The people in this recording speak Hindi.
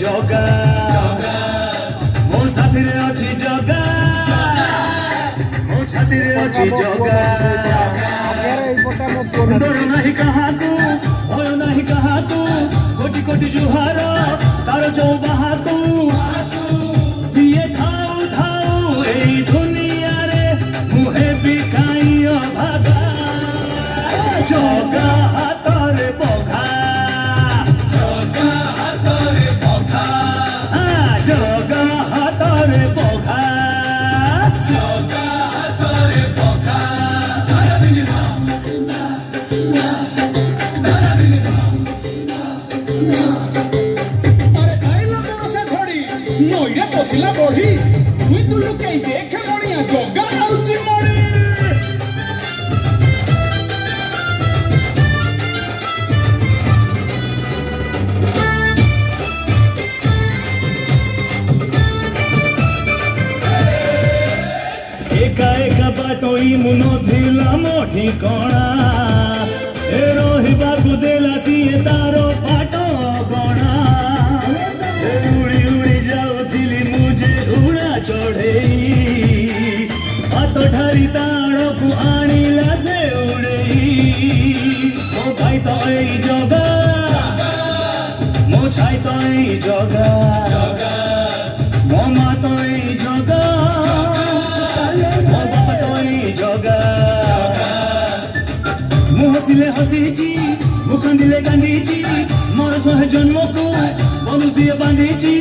जगा मो साथी रे अछि जगा मो छाती रे अछि जगा डर नहीं कहा को भय नहीं कहा को कोटि कोटि जुहार तार चौबाहा को सिए थाऊ थाऊ ए दुनिया रे मुहे बिकाई भागा जगा हाथ रे बघा जगा हाथ रे बघा नईरे पशिला बढ़ी मुई तू लुकाई देखे मणिया जगा आउची मणि एका एका बाटोई मुनो थिला मोठी कणा ए रोहिबा को देला सिए तारो पाटो गणा उड़ी उड़ी जाउथिली मुझे उड़ा चढ़ेई हाथ ठारी ताणो को आनिला से उड़ेई मो भाई तो एई जगा मो छाई तो एई जगा मो माँ तो एई जगा मो बापा तो एई जगा मु हसिले हसीची मु कांदिले कांदीची मोर सह जन्म को मनुष्य बांधीची